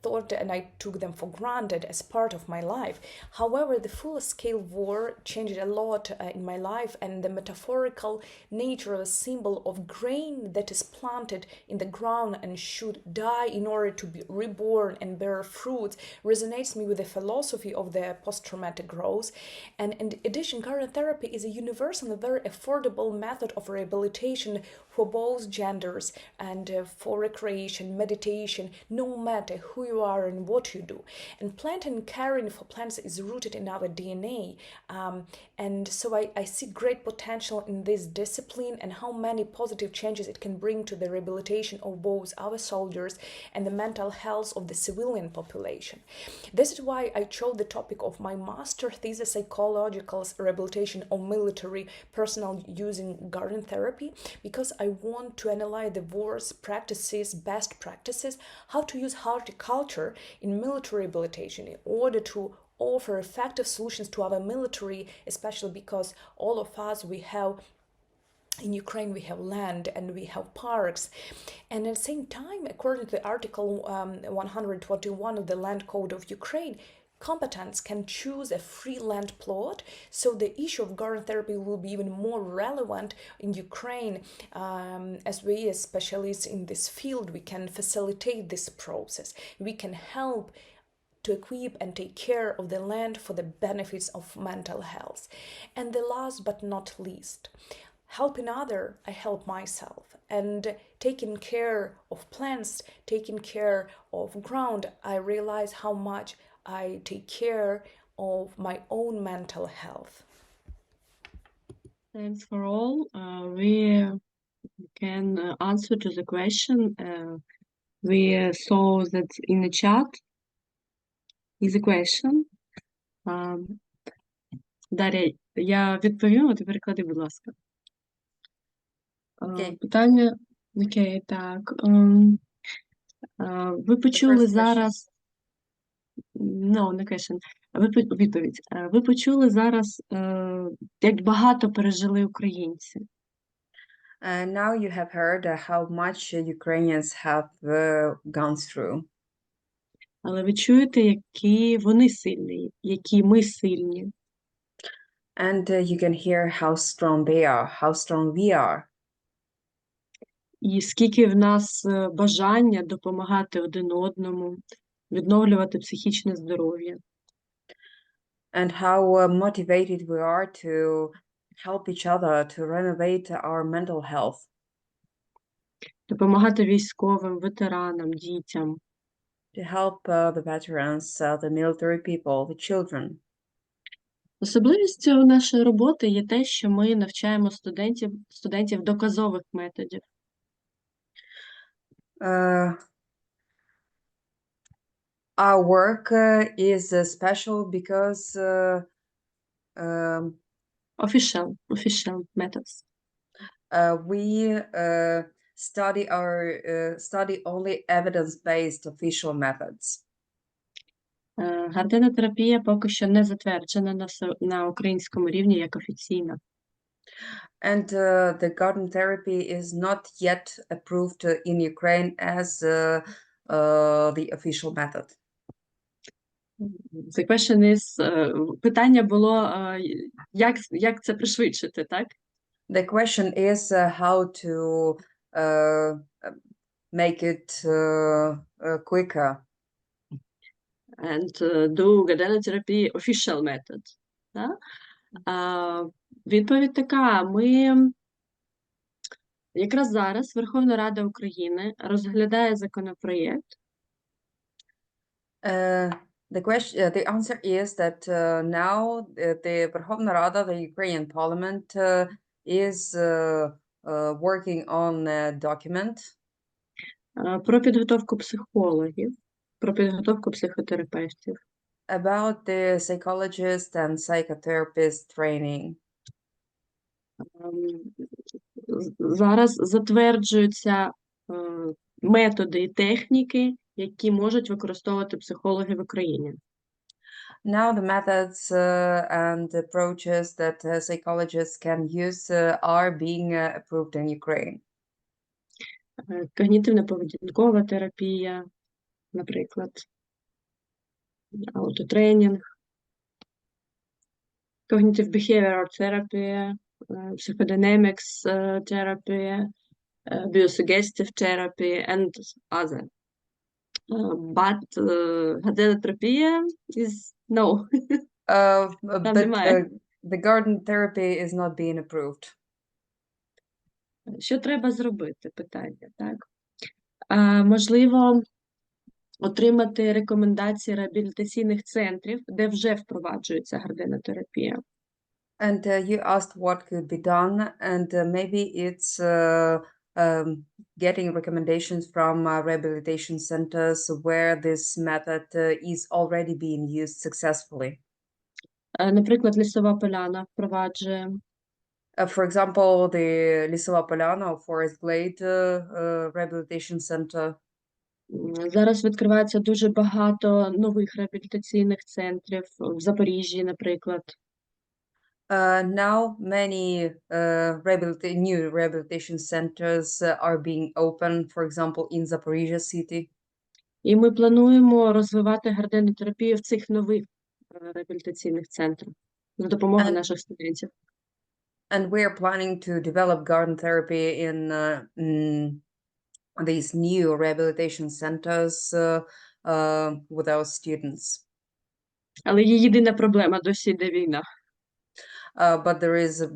thought and I took them for granted as part of my life. However, the full-scale war changed a lot in my life, and the metaphorical nature of a symbol of grain that is planted in the ground and should die in order to be reborn and bear fruits resonates me with the philosophy of the post-traumatic growth. And in addition, garden therapy is a universal and very affordable method of rehabilitation for both genders and for recreation, meditation, no matter who you are and what you do. And planting and caring for plants is rooted in our DNA. And so I see great potential in this discipline and how many positive changes it can bring to the rehabilitation of both our soldiers and the mental health of the civilian population. This is why I chose the topic of my master thesis, psychological rehabilitation of military personnel using garden therapy, because I want to analyze the war's practices, best practices, how to use horticulture culture in military rehabilitation in order to offer effective solutions to our military, especially because all of us, in Ukraine, we have land and we have parks. And at the same time, according to Article 121 of the Land Code of Ukraine, combatants can choose a free land plot, so the issue of garden therapy will be even more relevant in Ukraine. As we as specialists in this field, we can facilitate this process. We can help to equip and take care of the land for the benefits of mental health. And the last but not least, helping other, I help myself. And taking care of plants, taking care of ground, I realize how much I take care of my own mental health. Thanks for all. We can answer to the question. We saw that in the chat is a question. Дар'я, я відповім, а ти переклади, будь ласка. Питання, окей, так. Ви почули зараз... No, не question. Відповідь. Ви почули зараз, як багато пережили українці. Now you have heard how much Ukrainians have gone through. Але ви чуєте, які вони сильні, які ми сильні. And you can hear how strong they are, how strong we are. І скільки в нас бажання допомагати один одному, відновлювати психічне здоров'я. And how motivated we are to help each other to renovate our mental health. Допомагати військовим, ветеранам, дітям. To help the veterans, the military people, the children. Особливістю нашої роботи є те, що ми навчаємо студентів доказових методів. Our work is special because official methods. We study only evidence-based official methods. Гарденотерапія поки що не затверджена на українському рівні як офіційна. And the garden therapy is not yet approved in Ukraine as the official method. The question is, питання було, як це пришвидшити, так? The question is how to make it quicker. And do gardenotherapy official method. Да? Відповідь така, ми якраз зараз Верховна Рада України розглядає законопроєкт. The answer is that now the Verkhovna Rada, the Ukrainian parliament, is working on a document про підготовку психологів, про підготовку психотерапевтів. About the psychologist and psychotherapist training. Зараз затверджуються методи і техніки, які можуть використовувати психологи в Україні. Now the methods and approaches that psychologists can use are being approved in Ukraine. Когнітивно-поведінкова терапія, наприклад, аутотренінг, cognitive behavioral therapy, psychodynamics therapy, biosuggestive therapy, and other. But gardenotherapy is no. But the garden therapy is not being approved. Що треба зробити? Питання, так? Можливо, отримати рекомендації реабілітаційних центрів, де вже впроваджується гарdenotherapy. And you asked what could be done, and maybe it's getting recommendations from rehabilitation centers where this method is already being used successfully. Наприклад, Лісова Поляна впроваджує. For example, the Лісова Поляна or Forest Glade Rehabilitation Center. Зараз відкривається дуже багато нових реабілітаційних центрів в Запоріжжі, наприклад. Now many new rehabilitation centers are being opened, for example, in Zaporizhia city. І ми плануємо розвивати гарденотерапію в цих нових реабілітаційних центрах за допомогою And- наших студентів. And we are planning to develop garden therapy in these new rehabilitation centers with our students. Але є єдина проблема, досі йде війна. But there is a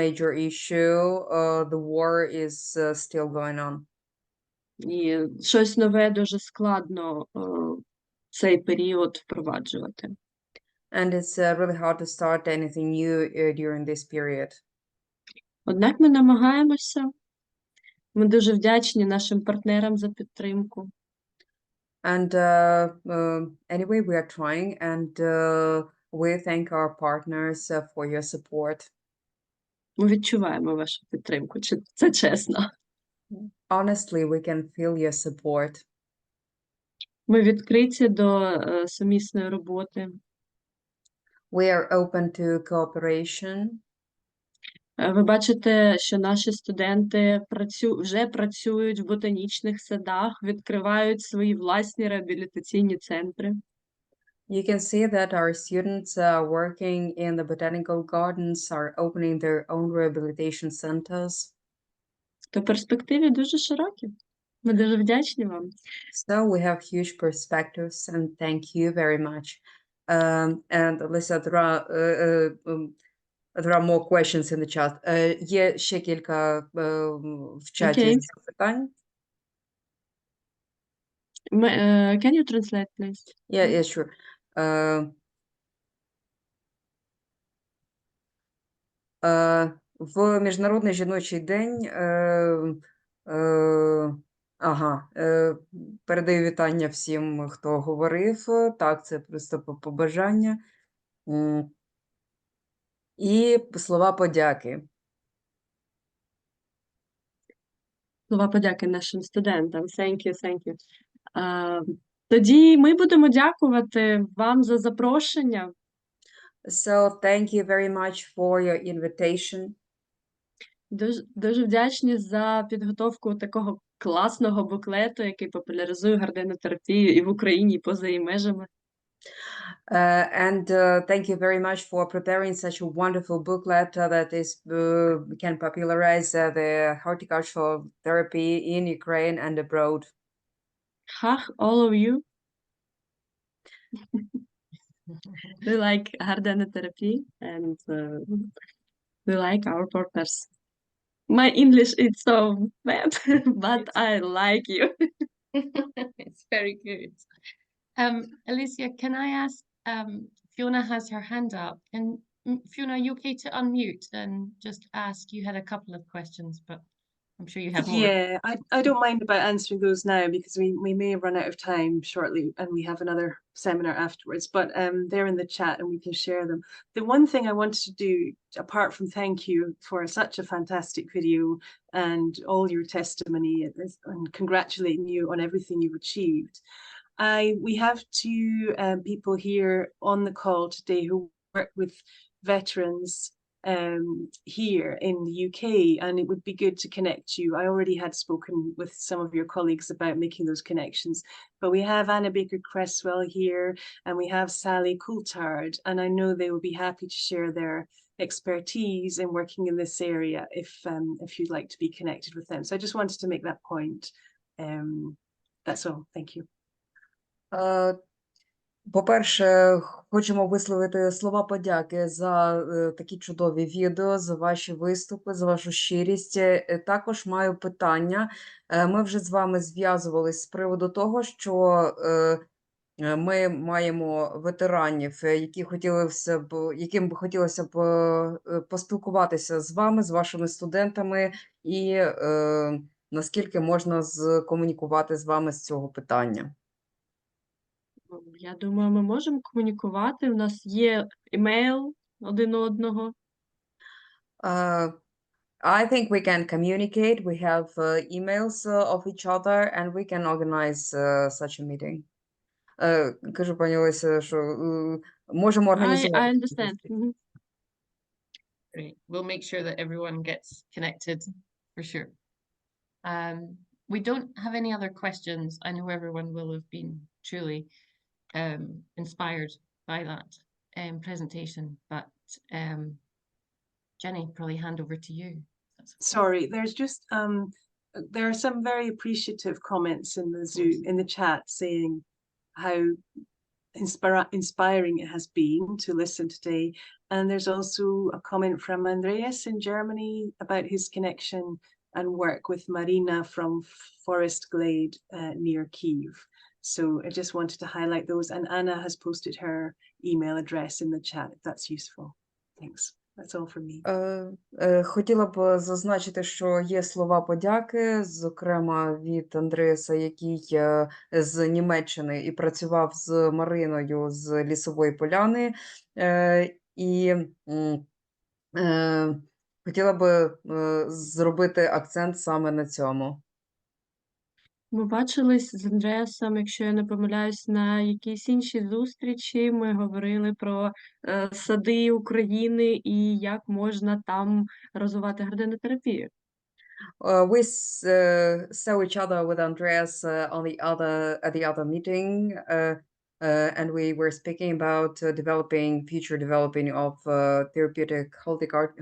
major issue. The war is still going on. І щось нове дуже складно цей період впроваджувати. And it's really hard to start anything new during this period. Однак ми намагаємося. Ми дуже вдячні нашим партнерам за підтримку. And anyway, we are trying, and we thank our partners for your support. Ми відчуваємо вашу підтримку, це чесно. Honestly, we can feel your support. Ми відкриті до сумісної роботи. We are open to cooperation. Ви бачите, що наші студенти вже працюють в ботанічних садах, відкривають свої власні реабілітаційні центри. You can see that our students working in the botanical gardens are opening their own rehabilitation centers. То перспективи дуже широкі. Ми дуже вдячні вам. So we have huge perspectives, and thank you very much. And Alyssa, there are more questions in the chat. Є ще кілька в чаті Окей. запитань. Can you translate, please? Yeah, sure. В Міжнародний жіночий день передаю вітання всім, хто говорив. Так, це просто побажання. І слова подяки. Слова подяки нашим студентам. Thank you, thank you. Тоді ми будемо дякувати вам за запрошення. So thank you very much for your invitation. Дуже вдячні за підготовку такого класного буклету, який популяризує гарденотерапію і в Україні, і поза її межами. And thank you very much for preparing such a wonderful booklet that can popularize the horticultural therapy in Ukraine and abroad. All of you. We like gardenotherapy and we like our partners. My English is so bad, but I like you. It's very good. Alicia, can I ask, Fiona has her hand up. And Fiona, are you okay to unmute and just ask? You had a couple of questions, but I'm sure you have more. Yeah, I don't mind about answering those now because we may run out of time shortly and we have another seminar afterwards, but they're in the chat and we can share them. The one thing I wanted to do, apart from thank you for such a fantastic video and all your testimony and congratulating you on everything you've achieved, we have two people here on the call today who work with veterans here in the UK, and it would be good to connect you. I already had spoken with some of your colleagues about making those connections, but we have Anna Baker-Cresswell here and we have Sally Coulthard, and I know they will be happy to share their expertise in working in this area if you'd like to be connected with them. So I just wanted to make that point. That's all. Thank you. По-перше, хочемо висловити слова подяки за такі чудові відео, за ваші виступи, за вашу щирість. Також маю питання. Ми вже з вами зв'язувались з приводу того, що ми маємо ветеранів, яким би хотілося б поспілкуватися з вами, з вашими студентами, і наскільки можна комунікувати з вами з цього питання. Я думаю, ми можемо комунікувати. У нас є емейл один одного. I think we can communicate. We have emails of each other, and we can organize such a meeting. Кажу, пані Олеся, що можемо I організувати. understand. Great. We'll make sure that everyone gets connected for sure. We don't have any other questions. I know everyone will have been truly inspired by that presentation, but Jenny, probably hand over to you. Sorry, there's just there are some very appreciative comments in the Zoom, in the chat, saying how inspiring it has been to listen today. And there's also a comment from Andreas in Germany about his connection and work with Marina from Forest Glade near Kyiv. So I just wanted to highlight those. And Anna has posted her email address in the chat, if that's useful. Thanks. That's all from me. Хотіла б зазначити, що є слова подяки, зокрема від Андреаса, який з Німеччини і працював з Мариною з Лісової Поляни. І хотіла би зробити акцент саме на цьому. Ми бачились з Андреасом, якщо я не помиляюсь, на якійсь іншій зустрічі. Ми говорили про сади України і як можна там розвивати гарденотерапію. We saw each other with Andreas at the other meeting, and we were speaking about developing of therapeutic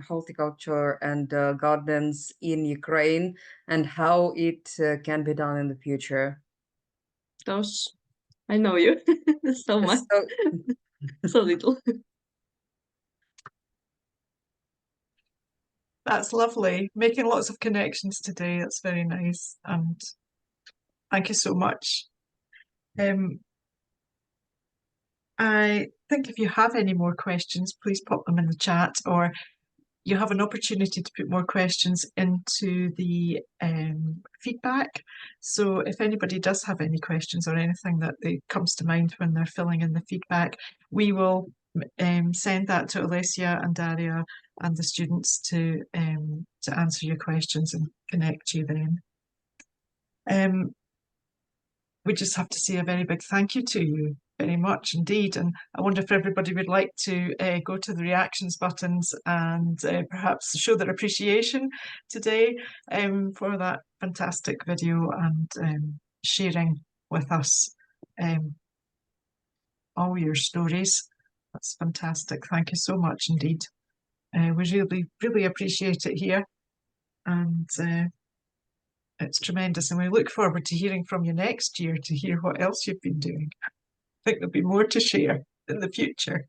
horticulture and gardens in Ukraine, and how it can be done in the future. Тож, I know you so much, so little. That's lovely. Making lots of connections today. That's very nice. And thank you so much. I think if you have any more questions, please pop them in the chat, or you have an opportunity to put more questions into the feedback. So if anybody does have any questions or anything that comes to mind when they're filling in the feedback, we will send that to Alessia and Daria and the students to answer your questions and connect you then. We just have to say a very big thank you to you very much indeed, and I wonder if everybody would like to go to the reactions buttons and perhaps show their appreciation today for that fantastic video and sharing with us all your stories. That's fantastic. Thank you so much indeed. We really appreciate it here, and it's tremendous, and we look forward to hearing from you next year to hear what else you've been doing. I think there'll be more to share in the future,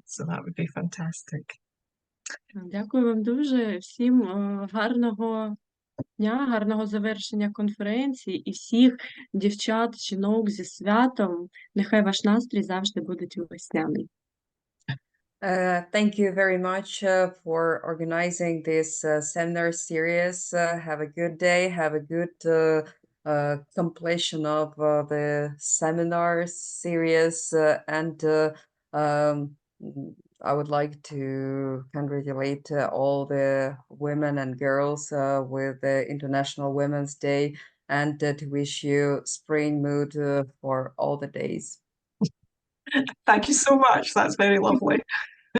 so that would be fantastic. Дякую вам дуже. Всім гарного дня, гарного завершення конференції і всіх дівчат, жінок зі святом. Нехай ваш настрій завжди буде весняний. Thank you very much for organizing this seminar series. Have a good day. Have a good completion of the seminar series. And I would like to congratulate all the women and girls with the International Women's Day, and to wish you spring mood for all the days. Thank you so much. That's very lovely.